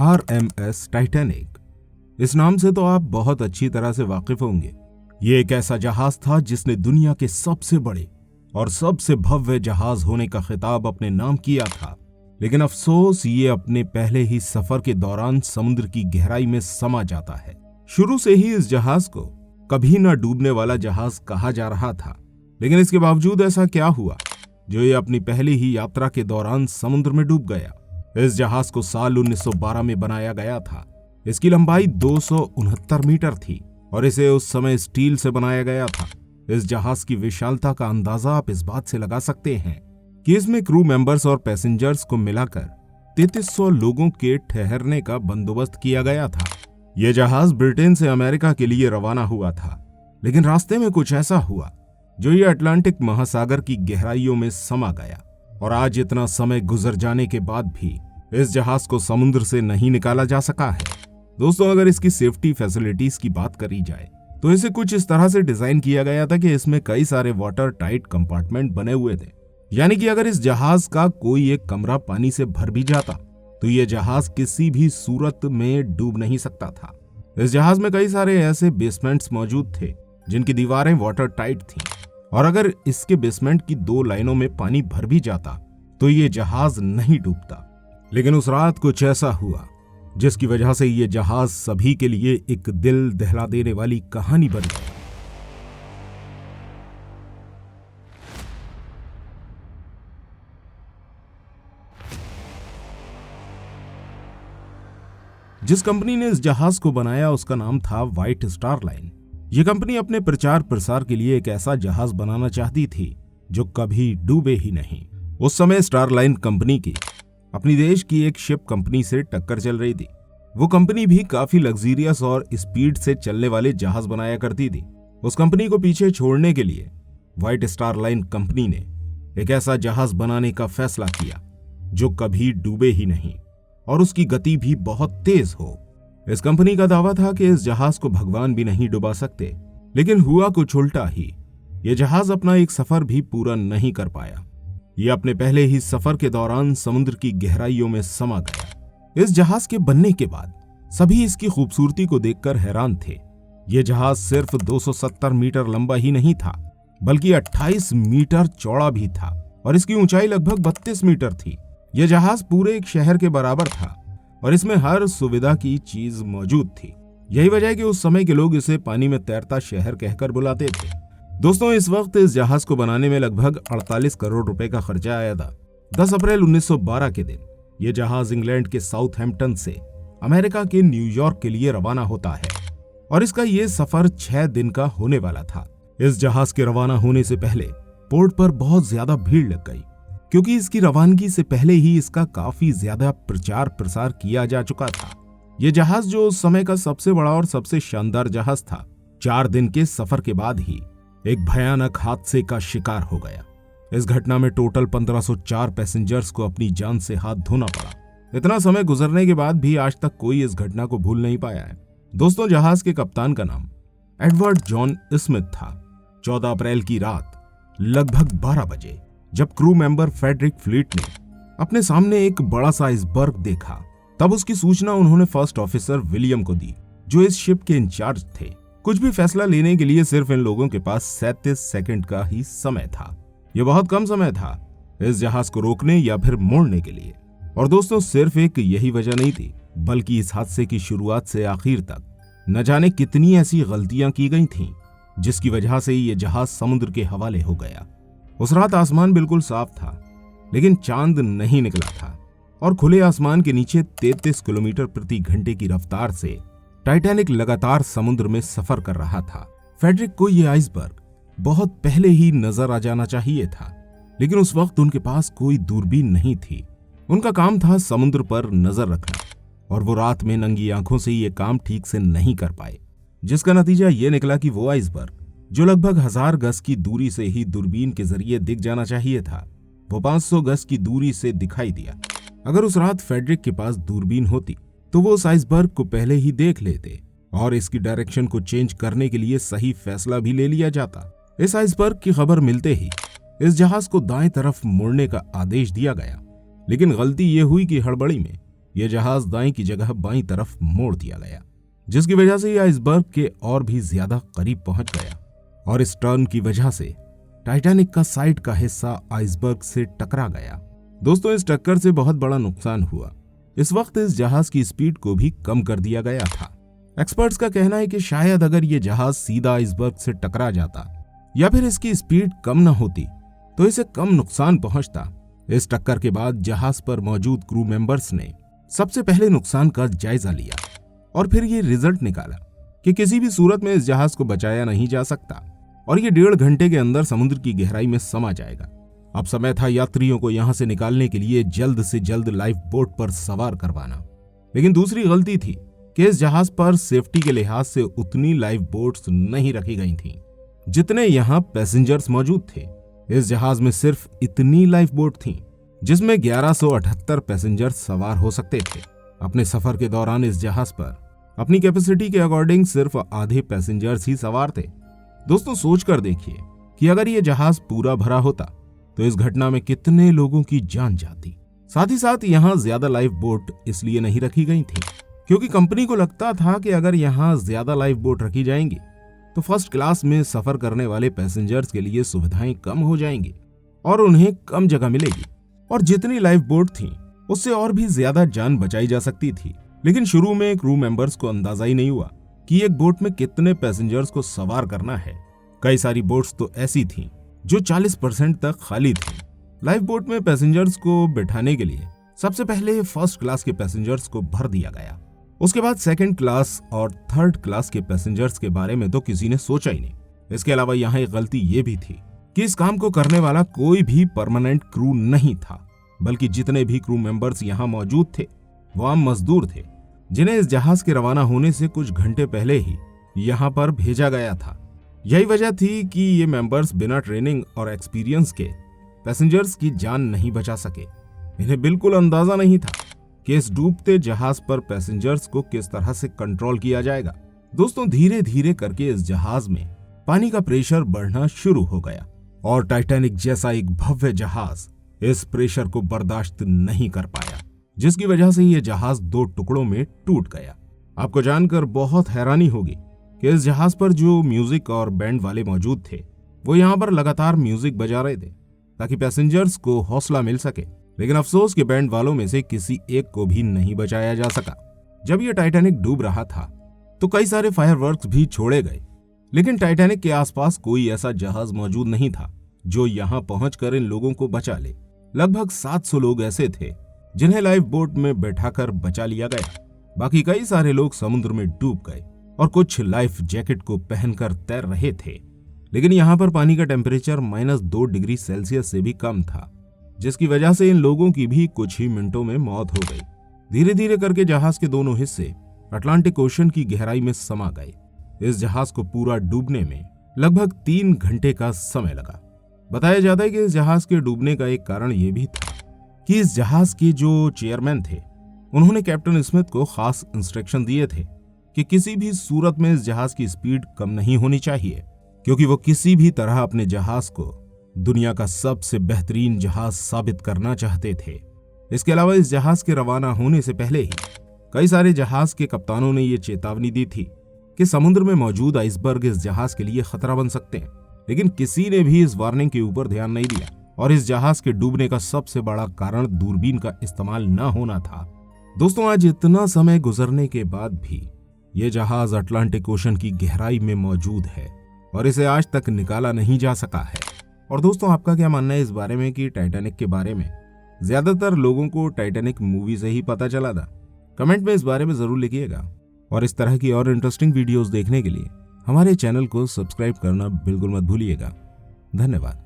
RMS Titanic. इस नाम से तो आप बहुत अच्छी तरह से वाकिफ होंगे। ये एक ऐसा जहाज था जिसने दुनिया के सबसे बड़े और सबसे भव्य जहाज होने का खिताब अपने नाम किया था। लेकिन अफसोस, ये अपने पहले ही सफर के दौरान समुद्र की गहराई में समा जाता है। शुरू से ही इस जहाज को कभी न डूबने वाला जहाज कहा जा रहा था, लेकिन इसके बावजूद ऐसा क्या हुआ जो ये अपनी पहली ही यात्रा के दौरान समुद्र में डूब गया। इस जहाज को साल 1912 में बनाया गया था। इसकी लंबाई 269 मीटर थी और इसे उस समय स्टील से बनाया गया था। इस जहाज की विशालता का अंदाजा आप इस बात से लगा सकते हैं कि इसमें क्रू मेंबर्स और पैसेंजर्स को मिलाकर 3300 लोगों के ठहरने का बंदोबस्त किया गया था। यह जहाज ब्रिटेन से अमेरिका के लिए रवाना हुआ था, लेकिन रास्ते में कुछ ऐसा हुआ जो ये अटलांटिक महासागर की गहराइयों में समा गया। और आज इतना समय गुजर जाने के बाद भी इस जहाज को समुद्र से नहीं निकाला जा सका है। दोस्तों, अगर इसकी सेफ्टी फैसिलिटीज की बात करी जाए तो इसे कुछ इस तरह से डिजाइन किया गया था कि इसमें कई सारे वाटर टाइट कंपार्टमेंट बने हुए थे। यानी कि अगर इस जहाज का कोई एक कमरा पानी से भर भी जाता तो यह जहाज किसी भी सूरत में डूब नहीं सकता था। इस जहाज में कई सारे ऐसे बेसमेंट्स मौजूद थे जिनकी दीवारें वाटर टाइट थीं, और अगर इसके बेसमेंट की 2 लाइनों में पानी भर भी जाता तो ये जहाज नहीं डूबता। लेकिन उस रात कुछ ऐसा हुआ जिसकी वजह से ये जहाज सभी के लिए एक दिल दहला देने वाली कहानी बन गया। जिस कंपनी ने इस जहाज को बनाया उसका नाम था व्हाइट स्टार लाइन। यह कंपनी अपने प्रचार प्रसार के लिए एक ऐसा जहाज बनाना चाहती थी जो कभी डूबे ही नहीं। उस समय स्टार लाइन कंपनी की अपनी देश की एक शिप कंपनी से टक्कर चल रही थी। वो कंपनी भी काफी लग्जरियस और स्पीड से चलने वाले जहाज बनाया करती थी। उस कंपनी को पीछे छोड़ने के लिए व्हाइट स्टार लाइन कंपनी ने एक ऐसा जहाज बनाने का फैसला किया जो कभी डूबे ही नहीं और उसकी गति भी बहुत तेज हो। इस कंपनी का दावा था कि इस जहाज को भगवान भी नहीं डुबा सकते, लेकिन हुआ कुछ उल्टा ही। यह जहाज अपना एक सफर भी पूरा नहीं कर पाया। यह अपने पहले ही सफर के दौरान समुद्र की गहराइयों में समा गया। इस जहाज के बनने के बाद सभी इसकी खूबसूरती को देखकर हैरान थे। यह जहाज सिर्फ 270 मीटर लंबा ही नहीं था, बल्कि 28 मीटर चौड़ा भी था और इसकी ऊंचाई लगभग 32 मीटर थी। यह जहाज पूरे एक शहर के बराबर था और इसमें हर सुविधा की चीज मौजूद थी। यही वजह है कि उस समय के लोग इसे पानी में तैरता शहर कहकर बुलाते थे। दोस्तों, इस वक्त इस जहाज को बनाने में लगभग 48 करोड़ रुपए का खर्चा आया था। 10 अप्रैल 1912 के दिन यह जहाज इंग्लैंड के साउथहैम्पटन से अमेरिका के न्यूयॉर्क के लिए रवाना होता है और इसका यह सफर 6 दिन का होने वाला था। इस जहाज के रवाना होने से पहले पोर्ट पर बहुत ज्यादा भीड़ लग गई, क्योंकि इसकी रवानगी से पहले ही इसका काफी ज्यादा प्रचार प्रसार किया जा चुका था। यह जहाज, जो उस समय का सबसे बड़ा और सबसे शानदार जहाज था, 4 दिन के सफर के बाद ही एक भयानक हादसे का शिकार हो गया। इस घटना में टोटल 1504 पैसेंजर्स को अपनी जान से हाथ धोना पड़ा। इतना समय गुजरने के बाद भी आज तक कोई इस घटना को भूल नहीं पाया है। दोस्तों, जहाज के कप्तान का नाम एडवर्ड जॉन स्मिथ था। 14 अप्रैल की रात लगभग 12 बजे जब क्रू मेंबर फ्रेडरिक फ्लीट ने अपने सामने एक बड़ा सा आइसबर्ग देखा, तब उसकी सूचना उन्होंने फर्स्ट ऑफिसर विलियम को दी, जो इस शिप के इंचार्ज थे। कुछ भी फैसला लेने के लिए सिर्फ इन लोगों के पास 37 सेकंड का ही समय था। यह बहुत कम समय था इस जहाज को रोकने या फिर मोड़ने के लिए। और दोस्तों, सिर्फ एक यही वजह नहीं थी, बल्कि इस हादसे की शुरुआत से आखिर तक न जाने कितनी ऐसी गलतियां की गई थीं, जिसकी वजह से ये जहाज समुद्र के हवाले हो गया। उस रात आसमान बिल्कुल साफ था, लेकिन चांद नहीं निकला था और खुले आसमान के नीचे 33 किलोमीटर प्रति घंटे की रफ्तार से टाइटैनिक लगातार समुद्र में सफर कर रहा था। फ्रेडरिक को यह आइसबर्ग बहुत पहले ही नजर आ जाना चाहिए था, लेकिन उस वक्त उनके पास कोई दूरबीन नहीं थी। उनका काम था समुद्र पर नजर रखना, और वो रात में नंगी आंखों से ये काम ठीक से नहीं कर पाए, जिसका नतीजा ये निकला कि वो आइसबर्ग, जो लगभग 1000 गज की दूरी से ही दूरबीन के जरिए दिख जाना चाहिए था, वो 500 गज की दूरी से दिखाई दिया। अगर उस रात फ्रेडरिक के पास दूरबीन होती तो वो उस आइसबर्ग को पहले ही देख लेते और इसकी डायरेक्शन को चेंज करने के लिए सही फैसला भी ले लिया जाता। इस आइसबर्ग की खबर मिलते ही इस जहाज को दाएं तरफ मुड़ने का आदेश दिया गया, लेकिन गलती यह हुई कि हड़बड़ी में यह जहाज दाएं की जगह बाईं तरफ मोड़ दिया गया, जिसकी वजह से यह आइसबर्ग के और भी ज्यादा करीब पहुंच गया और इस टर्न की वजह से टाइटैनिक का साइड का हिस्सा आइसबर्ग से टकरा गया। दोस्तों, इस टक्कर से बहुत बड़ा नुकसान हुआ। इस वक्त इस जहाज की स्पीड को भी कम कर दिया गया था। एक्सपर्ट्स का कहना है कि शायद अगर ये जहाज सीधा आइसबर्ग से टकरा जाता या फिर इसकी स्पीड कम न होती तो इसे कम नुकसान पहुंचता। इस टक्कर के बाद जहाज पर मौजूद क्रू मेंबर्स ने सबसे पहले नुकसान का जायजा लिया और फिर ये रिजल्ट निकाला कि किसी भी सूरत में इस जहाज को बचाया नहीं जा सकता और ये 1.5 घंटे के अंदर समुद्र की गहराई में समा जाएगा। अब समय था यात्रियों को यहां से निकालने के लिए जल्द से जल्द लाइफ बोट पर सवार करवाना। लेकिन दूसरी गलती थी कि इस जहाज पर सेफ्टी के लिहाज से उतनी लाइफ बोट्स नहीं रखी गई थीं जितने यहां पैसेंजर्स मौजूद थे। इस जहाज में सिर्फ इतनी लाइफ बोट थीं जिसमें 1178 पैसेंजर्स सवार हो सकते थे। अपने सफर के दौरान इस जहाज पर अपनी कैपेसिटी के अकॉर्डिंग सिर्फ आधे पैसेंजर्स ही सवार थे। दोस्तों, सोच कर देखिए कि अगर ये जहाज पूरा भरा होता तो इस घटना में कितने लोगों की जान जाती। साथ ही साथ यहाँ ज्यादा लाइफ बोट इसलिए नहीं रखी गई थी क्योंकि कंपनी को लगता था कि अगर यहाँ ज्यादा लाइफ बोट रखी जाएंगी तो फर्स्ट क्लास में सफर करने वाले पैसेंजर्स के लिए सुविधाएं कम हो जाएंगी और उन्हें कम जगह मिलेगी और जितनी लाइफ बोट थी उससे और भी ज्यादा जान बचाई जा सकती थी। लेकिन शुरू में क्रू मेंबर्स को अंदाजा ही नहीं हुआ कि एक बोट में कितने पैसेंजर्स को सवार करना है। कई सारी बोट्स तो ऐसी थीं जो 40% तक खाली थीं। लाइफ बोट में पैसेंजर्स को बिठाने के लिए सबसे पहले फर्स्ट क्लास के पैसेंजर्स को भर दिया गया। उसके बाद सेकंड क्लास और थर्ड क्लास के पैसेंजर्स के बारे में तो किसी ने सोचा ही नहीं। इसके अलावा यहाँ एक गलती ये भी थी कि इस काम को करने वाला कोई भी परमानेंट क्रू नहीं था, बल्कि जितने भी क्रू मेंबर्स यहाँ मौजूद थे वो आम मजदूर थे जिन्हें इस जहाज के रवाना होने से कुछ घंटे पहले ही यहाँ पर भेजा गया था। यही वजह थी कि ये मेंबर्स बिना ट्रेनिंग और एक्सपीरियंस के पैसेंजर्स की जान नहीं बचा सके। इन्हें बिल्कुल अंदाजा नहीं था कि इस डूबते जहाज पर पैसेंजर्स को किस तरह से कंट्रोल किया जाएगा। दोस्तों, धीरे धीरे करके इस जहाज में पानी का प्रेशर बढ़ना शुरू हो गया और टाइटैनिक जैसा एक भव्य जहाज इस प्रेशर को बर्दाश्त नहीं कर पाया, जिसकी वजह से यह जहाज 2 टुकड़ों में टूट गया। आपको जानकर बहुत हैरानी होगी कि इस जहाज पर जो म्यूजिक और बैंड वाले मौजूद थे वो यहाँ पर लगातार म्यूजिक बजा रहे थे ताकि पैसेंजर्स को हौसला मिल सके। लेकिन अफसोस के बैंड वालों में से किसी एक को भी नहीं बचाया जा सका। जब यह टाइटैनिक डूब रहा था तो कई सारे फायरवर्क्स भी छोड़े गए, लेकिन टाइटैनिक के आसपास कोई ऐसा जहाज मौजूद नहीं था जो यहाँ पहुंचकर इन लोगों को बचा ले। लगभग 700 लोग ऐसे थे जिन्हें लाइफ बोट में बैठाकर बचा लिया गया। बाकी कई सारे लोग समुद्र में डूब गए और कुछ लाइफ जैकेट को पहनकर तैर रहे थे। लेकिन यहाँ पर पानी का टेम्परेचर -2 डिग्री सेल्सियस से भी कम था, जिसकी वजह से इन लोगों की भी कुछ ही मिनटों में मौत हो गई। धीरे धीरे करके जहाज के दोनों हिस्से अटलांटिक ओशन की गहराई में समा गए। इस जहाज को पूरा डूबने में लगभग 3 घंटे का समय लगा। बताया जाता है कि इस जहाज के डूबने का एक कारण यह भी था कि इस जहाज के जो चेयरमैन थे उन्होंने कैप्टन स्मिथ को खास इंस्ट्रक्शन दिए थे कि किसी भी सूरत में इस जहाज की स्पीड कम नहीं होनी चाहिए, क्योंकि वो किसी भी तरह अपने जहाज को दुनिया का सबसे बेहतरीन जहाज साबित करना चाहते थे। इसके अलावा इस जहाज के रवाना होने से पहले ही कई सारे जहाज के कप्तानों ने ये चेतावनी दी थी कि समुद्र में मौजूद आइसबर्ग इस जहाज के लिए खतरा बन सकते हैं, लेकिन किसी ने भी इस वार्निंग के ऊपर ध्यान नहीं दिया और इस जहाज के डूबने का सबसे बड़ा कारण दूरबीन का इस्तेमाल न होना था। दोस्तों, आज इतना समय गुजरने के बाद भी ये जहाज अटलांटिक ओशन की गहराई में मौजूद है और इसे आज तक निकाला नहीं जा सका है। और दोस्तों, आपका क्या मानना है इस बारे में कि टाइटैनिक के बारे में? ज्यादातर लोगों को टाइटैनिक मूवी से ही पता चला था। कमेंट में इस बारे में जरूर लिखिएगा और इस तरह की और इंटरेस्टिंग वीडियोस देखने के लिए हमारे चैनल को सब्सक्राइब करना बिल्कुल मत भूलिएगा। धन्यवाद।